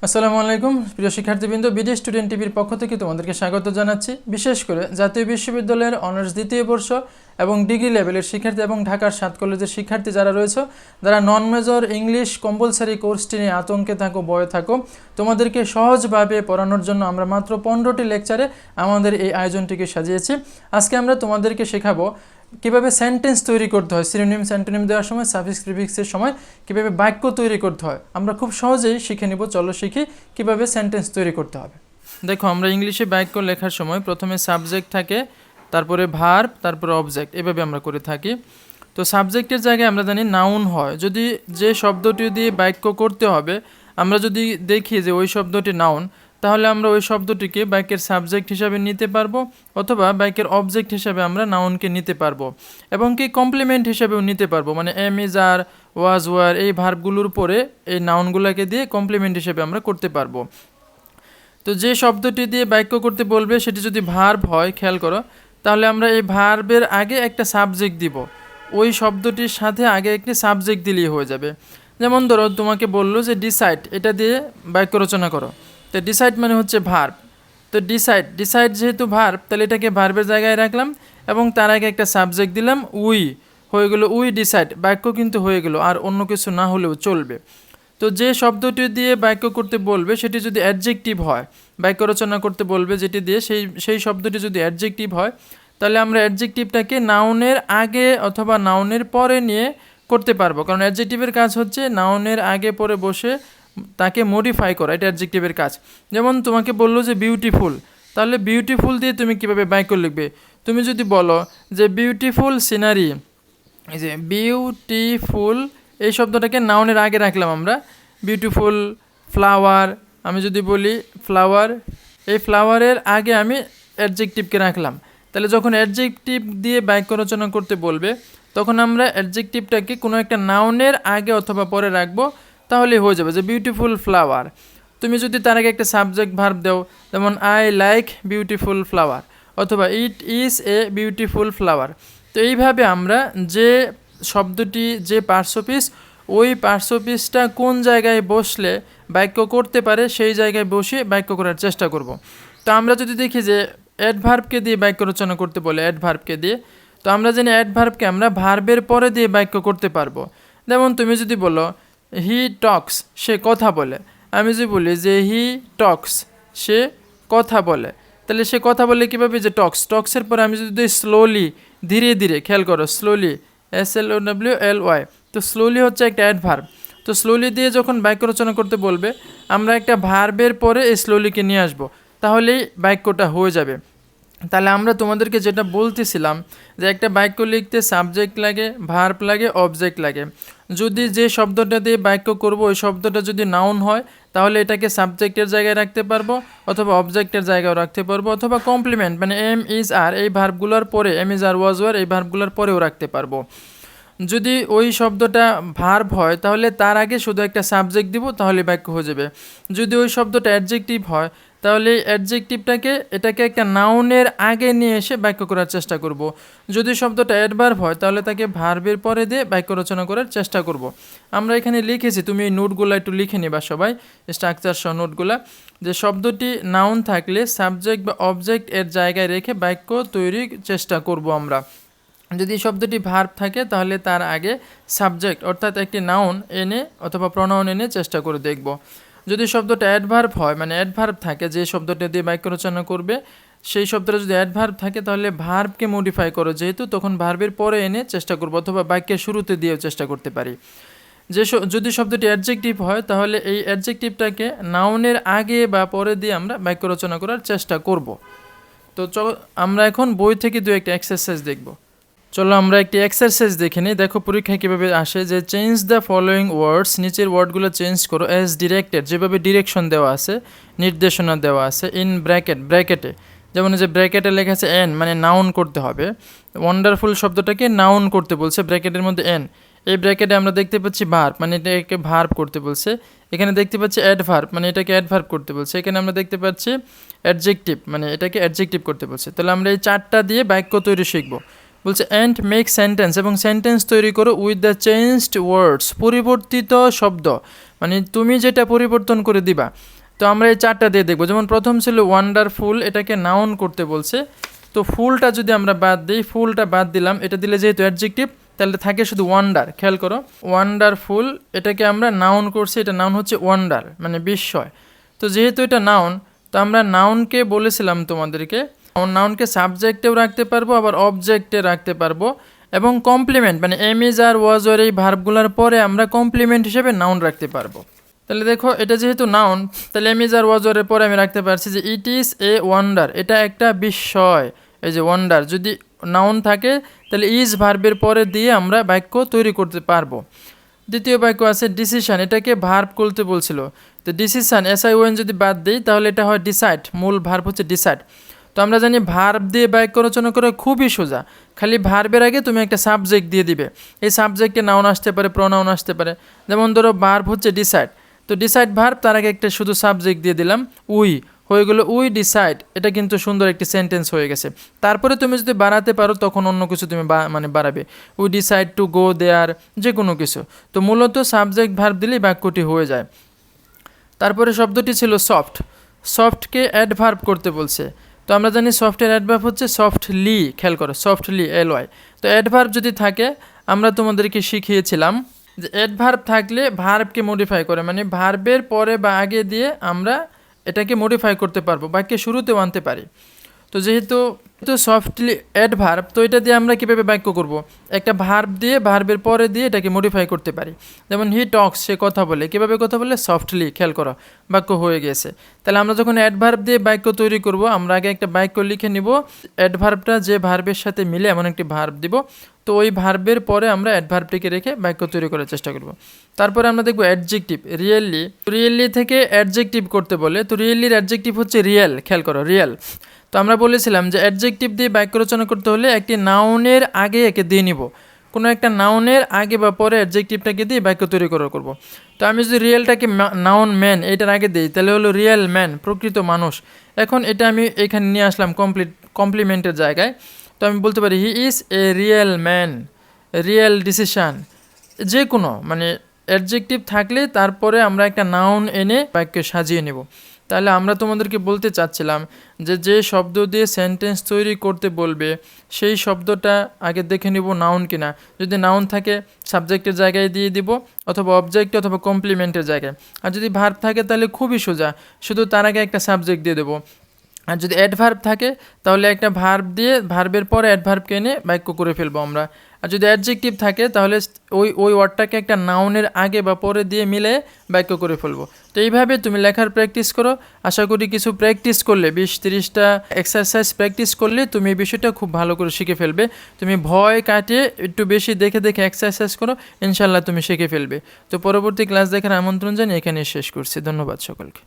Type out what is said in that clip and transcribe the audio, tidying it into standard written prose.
আসসালামু আলাইকুম প্রিয় শিক্ষার্থীবৃন্দ, বিডি স্টুডেন্ট টিভির পক্ষ থেকে তোমাদেরকে স্বাগত জানাচ্ছি। বিশেষ করে জাতীয় বিশ্ববিদ্যালয়ের অনার্স দ্বিতীয় বর্ষ এবং ডিগ্রি লেভেলের শিক্ষার্থী এবং ঢাকার 7 কলেজের শিক্ষার্থী যারা রয়েছে, যারা নন মেজর ইংলিশ কম্পালসারি কোর্সটি নিয়ে আতঙ্কে থাকো, ভয়ে থাকো, তোমাদেরকে সহজভাবে পড়ানোর জন্য আমরা মাত্র 15টি লেকচারে আমাদের এই আয়োজনটিকে সাজিয়েছি। আজকে আমরা তোমাদেরকে শেখাবো কীভাবে সেন্টেন্স তৈরি করতে হয়, সিনোনিম সেন্টোনিম দেওয়ার সময়, সাফিক্স প্রিফিক্সের সময় কীভাবে বাক্য তৈরি করতে হয় আমরা খুব সহজেই শিখে নিব। চলো শিখি কীভাবে সেন্টেন্স তৈরি করতে হবে। দেখো, আমরা ইংলিশে বাক্য লেখার সময় প্রথমে সাবজেক্ট থাকে, তারপরে ভার্ব, তারপরে অবজেক্ট, এভাবে আমরা করে থাকি। তো সাবজেক্টের জায়গায় আমরা জানি নাউন হয়। যদি যে শব্দটি দিয়ে বাক্য করতে হবে আমরা যদি দেখি যে ওই শব্দটি নাউন, তাহলে আমরা ওই শব্দটিকে বাক্যের সাবজেক্ট হিসাবে নিতে পারবো, অথবা বাক্যের অবজেক্ট হিসাবে আমরা নাউনকে নিতে পারবো, এবং কি কমপ্লিমেন্ট হিসাবেও নিতে পারবো। মানে am is are, was were, এই ভার্বগুলোর পরে এই নাউনগুলোকে দিয়ে কমপ্লিমেন্ট হিসেবে আমরা করতে পারবো। তো যে শব্দটি দিয়ে বাক্য করতে বলবে সেটি যদি ভার্ব হয়, খেয়াল করো, তাহলে আমরা এই ভার্বের আগে একটা সাবজেক্ট দিব। ওই শব্দটির সাথে আগে একটি সাবজেক্ট দিলেই হয়ে যাবে। যেমন ধরো, তোমাকে বললো যে ডিসাইড, এটা দিয়ে বাক্য রচনা করো। তো ডিসাইড মানে হচ্ছে ভার্ব। তো ডিসাইড যেহেতু ভার্ব, তাহলে এটাকে ভার্বের জায়গায় রাখলাম এবং তার আগে একটা সাবজেক্ট দিলাম, উই, হয়ে গেলো উই ডিসাইড, বাক্য কিন্তু হয়ে গেলো, আর অন্য কিছু না হলেও চলবে। তো যে শব্দটি দিয়ে বাক্য করতে বলবে সেটি যদি অ্যাডজেক্টিভ হয়, বাক্য রচনা করতে বলবে যেটি দিয়ে, সেই শব্দটি যদি অ্যাডজেক্টিভ হয়, তাহলে আমরা অ্যাডজেক্টিভটাকে নাউনের আগে অথবা নাউনের পরে নিয়ে করতে পারবো। কারণ অ্যাডজেক্টিভের কাজ হচ্ছে নাউনের আগে পরে বসে তাকে মডিফাই করা, এটা অ্যাডজেক্টিভের কাজ। যেমন তোমাকে বললো যে বিউটিফুল, তাহলে বিউটিফুল দিয়ে তুমি কীভাবে বাক্য লিখবে? তুমি যদি বলো যে বিউটিফুল সিনারি, এই যে বিউটিফুল, এই শব্দটাকে নাউনের আগে রাখলাম আমরা। বিউটিফুল ফ্লাওয়ার, আমি যদি বলি ফ্লাওয়ার, এই ফ্লাওয়ারের আগে আমি অ্যাডজেক্টিভকে রাখলাম। তাহলে যখন অ্যাডজেক্টিভ দিয়ে বাক্য রচনা করতে বলবে, তখন আমরা অ্যাডজেক্টিভটাকে কোনো একটা নাউনের আগে অথবা পরে রাখবো, তাহলে হয়ে যাবে যে বিউটিফুল ফ্লাওয়ার। তুমি যদি তার আগে একটা সাবজেক্ট ভার্ব দাও, যেমন আই লাইক বিউটিফুল ফ্লাওয়ার, অথবা it is a beautiful flower. তো এইভাবে আমরা যে শব্দটি, যে পার্শ্বপিস, ওই পার্শ্বপিসটা কোন জায়গায় বসলে বাক্য করতে পারে সেই জায়গায় বসে বাক্য করার চেষ্টা করব। তো আমরা যদি দেখি যে অ্যাডভার্বকে দিয়ে বাক্য রচনা করতে বলে, অ্যাডভার্বকে দিয়ে, তো আমরা জানি অ্যাডভার্বকে আমরা ভার্বের পরে দিয়ে বাক্য করতে পারবো। যেমন তুমি যদি বলো হি টক্স, সে কথা বলে, আমি যদি বলি যে হি টক্স, সে কথা বলে, তাহলে সে কথা বলে কীভাবে? যে টক্সের পরে আমি যদি স্লোলি, ধীরে ধীরে, খেয়াল করো, স্লোলি, SLOWLY, তো স্লোলি হচ্ছে একটা অ্যাডভার্ব। তো স্লোলি দিয়ে যখন বাক্য রচনা করতে বলবে, আমরা একটা ভার্বের পরে এই স্লোলিকে নিয়ে আসবো, তাহলেই বাক্যটা হয়ে যাবে। তাহলে আমরা তোমাদেরকে যেটা বলতেছিলাম যে একটা বাক্য লিখতে সাবজেক্ট লাগে, ভার্ব লাগে, অবজেক্ট লাগে। যদি যে শব্দটা দিয়ে বাক্য করব ওই শব্দটা যদি নাউন হয়, তাহলে এটাকে সাবজেক্টের জায়গায় রাখতে পারবো, অথবা অবজেক্টের জায়গায় রাখতে পারবো, অথবা কমপ্লিমেন্ট মানে এম ইজ আর, এই ভার্বগুলোর পরে, am is are, was were, এই ভার্বগুলোর পরেও রাখতে পারবো। যদি ওই শব্দটা ভার্ব হয়, তাহলে তার আগে শুধু একটা সাবজেক্ট দিব, তাহলে বাক্য হয়ে যাবে। যদি ওই শব্দটা অ্যাডজেক্টিভ হয়, তাহলে অ্যাডজেক্টিভটাকে, এটাকে একটা নাউনের আগে নিয়ে এসে বাক্য করার চেষ্টা করব। যদি শব্দটা অ্যাডভার্ব হয়, তাহলে তাকে ভার্বের পরে দিয়ে বাক্য রচনা করার চেষ্টা করব। আমরা এখানে লিখেছি, তুমি এই নোটগুলো একটু লিখে নিবা সবাই, স্ট্রাকচার সহ নোটগুলা, যে শব্দটি নাউন থাকলে সাবজেক্ট বা অবজেক্ট এর জায়গায় রেখে বাক্য তৈরির চেষ্টা করব আমরা। যদি শব্দটি ভার্ব থাকে, তাহলে তার আগে সাবজেক্ট অর্থাৎ একটি নাউন এনে অথবা প্রনাউন এনে চেষ্টা করে দেখব। যদি শব্দটা অ্যাডভার্ব হয়, মানে অ্যাডভার্ব থাকে, যে শব্দটা দিয়ে বাক্য রচনা করবে সেই শব্দটা যদি অ্যাডভার্ব থাকে, তাহলে ভার্বকে মডিফাই করো যেহেতু, তখন ভার্বের পরে এনে চেষ্টা করব, অথবা বাক্যের শুরুতে দিয়েও চেষ্টা করতে পারি। যদি শব্দটি অ্যাডজেক্টিভ হয়, তাহলে এই অ্যাডজেক্টিভটাকে নাউনের আগে বা পরে দিয়ে আমরা বাক্য রচনা করার চেষ্টা করব। তো আমরা এখন বই থেকে দু একটা এক্সারসাইজ দেখব। চলো আমরা একটি এক্সারসাইজ দেখে নিই। দেখো পরীক্ষায় কীভাবে আসে, যে চেঞ্জ দ্য ফলোয়িং ওয়ার্ডস, নিচের ওয়ার্ডগুলো চেঞ্জ করো অ্যাজ ডিরেক্টেড, যেভাবে ডিরেকশন দেওয়া আছে, নির্দেশনা দেওয়া আছে, ইন ব্র্যাকেটে, যেমন যে ব্র্যাকেটে লেখা আছে এন, মানে নাউন করতে হবে। ওয়ান্ডারফুল শব্দটাকে নাউন করতে বলছে, ব্র্যাকেটের মধ্যে এন। এই ব্র্যাকেটে আমরা দেখতে পাচ্ছি ভার্ব, মানে এটাকে ভার্ব করতে বলছে। এখানে দেখতে পাচ্ছি অ্যাডভার্ব, মানে এটাকে অ্যাডভার্ব করতে বলছে। এখানে আমরা দেখতে পাচ্ছি অ্যাডজেক্টিভ, মানে এটাকে অ্যাডজেক্টিভ করতে বলছে। তাহলে আমরা এই চারটা দিয়ে বাক্য তৈরি শিখব। বলছে অ্যান্ড মেক সেন্টেন্স, এবং সেন্টেন্স তৈরি করো উইথ দ্য চেঞ্জড ওয়ার্ডস, পরিবর্তিত শব্দ, মানে তুমি যেটা পরিবর্তন করে দিবা। তো আমরা এই 4টা দিয়ে দেখবো। যেমন প্রথম ছিল ওয়ান্ডারফুল, এটাকে নাউন করতে বলছে। তো ফুলটা যদি আমরা বাদ দিই, ফুলটা বাদ দিলাম, এটা দিলে যেহেতু অ্যাডজেক্টিভ তাহলে থাকে শুধু ওয়ান্ডার। খেয়াল করো, ওয়ান্ডারফুল এটাকে আমরা নাউন করছি, এটা নাউন হচ্ছে ওয়ান্ডার মানে বিস্ময়। তো যেহেতু এটা নাউন, তো আমরা নাউনকে বলেছিলাম তোমাদেরকে নাউনকে সাবজেক্টেও রাখতে পারবো, আবার অবজেক্টে রাখতে পারবো, এবং কমপ্লিমেন্ট মানে এম ইজ আর ওয়াজ আর এই ভার্বগুলোর পরে আমরা কমপ্লিমেন্ট হিসেবে নাউন রাখতে পারবো। তাহলে দেখো, এটা যেহেতু নাউন, তাহলে এম ইজ আর ওয়াজ আর এর পরে আমি রাখতে পারছি যে ইট ইজ এ ওয়ান্ডার, এটা একটা বিস্ময়। এই যে ওয়ান্ডার যদি নাউন থাকে তাহলে ইজ ভার্বের পরে দিয়ে আমরা বাক্য তৈরি করতে পারবো। দ্বিতীয় বাক্য আছে ডিসিশন, এটাকে ভার্ব করতে বলছিল। তো ডিসিশন SION যদি বাদ দিই তাহলে এটা হয় ডিসাইড, মূল ভার্ব হচ্ছে ডিসাইড। তো আমরা জানি ভার্ব দিয়ে বাক্য রচনা করা খুবই সোজা, খালি ভার্বের আগে তুমি একটা সাবজেক্ট দিয়ে দিবে। এই সাবজেক্টে নাউন আসতে পারে, প্রোনাউন আসতে পারে। যেমন ধরো ভার্ব হচ্ছে ডিসাইড, তো ডিসাইড ভার্ব, তার আগে একটা শুধু সাবজেক্ট দিয়ে দিলাম উই, হয়ে গেলো উই ডিসাইড। এটা কিন্তু সুন্দর একটি সেন্টেন্স হয়ে গেছে। তারপরে তুমি যদি বাড়াতে পারো তখন অন্য কিছু তুমি মানে বাড়াবে, উই ডিসাইড টু গো দেয়ার, যে কোনো কিছু। তো মূলত সাবজেক্ট ভার্ব দিলেই বাক্যটি হয়ে যায়। তারপরে শব্দটি ছিল সফট, সফটকে অ্যাডভার্ব করতে বলছে। তো আমরা জানি সফটের অ্যাডভার্ব হচ্ছে সফটলি, খেয়াল করো সফটলি LY। তো অ্যাডভার্ব যদি থাকে, আমরা তোমাদেরকে শিখিয়েছিলাম যে অ্যাডভার্ব থাকলে ভার্বকে মডিফাই করে, মানে ভার্বের পরে বা আগে দিয়ে আমরা এটাকে মডিফাই করতে পারবো, বাক্যের শুরুতেও আনতে পারি। তো যেহেতু সফটলি অ্যাডভার্ব, তো এটা দিয়ে আমরা কীভাবে বাক্য করব, একটা ভার্ব দিয়ে ভার্বের পরে দিয়ে এটাকে মডিফাই করতে পারি। যেমন হি টক্স, সে কথা বলে, কীভাবে কথা বলে, সফটলি, খেয়াল করো বাক্য হয়ে গেছে। তাহলে আমরা যখন অ্যাডভার্ব দিয়ে বাক্য তৈরি করব, আমরা আগে একটা বাক্য লিখে নিব, অ্যাডভার্বটা যে ভার্বের সাথে মিলে এমন একটি ভার্ব দিব, তো ওই ভার্বের পরে আমরা অ্যাডভার্বটিকে রেখে বাক্য তৈরি করার চেষ্টা করব। তারপরে আমরা দেখব অ্যাডজেক্টিভ, রিয়েলি থেকে অ্যাডজেক্টিভ করতে বলে। তো রিয়েলির অ্যাডজেক্টিভ হচ্ছে রিয়েল, খেয়াল করো রিয়েল। তো আমরা বলেছিলাম যে অ্যাডজেক্টিভ দিয়ে বাক্য রচনা করতে হলে একটি নাউনের আগে একে দিয়ে নিব, কোনো একটা নাউনের আগে বা পরে অ্যাডজেক্টিভটাকে দিয়ে বাক্য তৈরি করব। তো আমি যদি রিয়েলটাকে নাউন ম্যান এইটার আগে দিই, তাহলে হলো রিয়েল ম্যান, প্রকৃত মানুষ। এখন এটা আমি এখানে নিয়ে আসলাম কমপ্লিমেন্টের জায়গায়। তো আমি বলতে পারি he is a real man, real decision, যে কোনো মানে অ্যাডজেক্টিভ থাকলে তারপরে আমরা একটা নাউন এনে বাক্য সাজিয়ে নেব। তাহলে আমরা তোমাদেরকে বলতে চাচ্ছিলাম যে শব্দ দিয়ে সেন্টেন্স তৈরি করতে বলবে সেই শব্দটা আগে দেখে নিব নাউন কিনা। যদি নাউন থাকে সাবজেক্টের জায়গায় দিয়ে দিব, অথবা অবজেক্ট অথবা কমপ্লিমেন্টের জায়গায়। আর যদি ভার্ব থাকে তাহলে খুবই সোজা, শুধু তার আগে একটা সাবজেক্ট দিয়ে দেবো। আর যদি অ্যাডভার্ব থাকে তাহলে একটা ভার্ব দিয়ে ভার্বের পরে অ্যাডভার্বকে এনে বাক্য করে ফেলবো আমরা। আর যদি অ্যাডজেক্টিভ থাকে তাহলে ওই ওয়ার্ডটাকে একটা নাউনের আগে বা পরে দিয়ে মিলে বাক্য করে ফেলবো। তো এইভাবে তুমি লেখার প্র্যাকটিস করো। আশা করি কিছু প্র্যাকটিস করলে 20-30টা এক্সারসাইজ প্র্যাকটিস করলে তুমি এই বিষয়টা খুব ভালো করে শিখে ফেলবে। তুমি ভয় কাটিয়ে একটু বেশি দেখে দেখে এক্সারসাইজ করো, ইনশাল্লাহ তুমি শিখে ফেলবে। তো পরবর্তী ক্লাস দেখার আমন্ত্রণ জানিয়ে এখানে শেষ করছি। ধন্যবাদ সকলকে।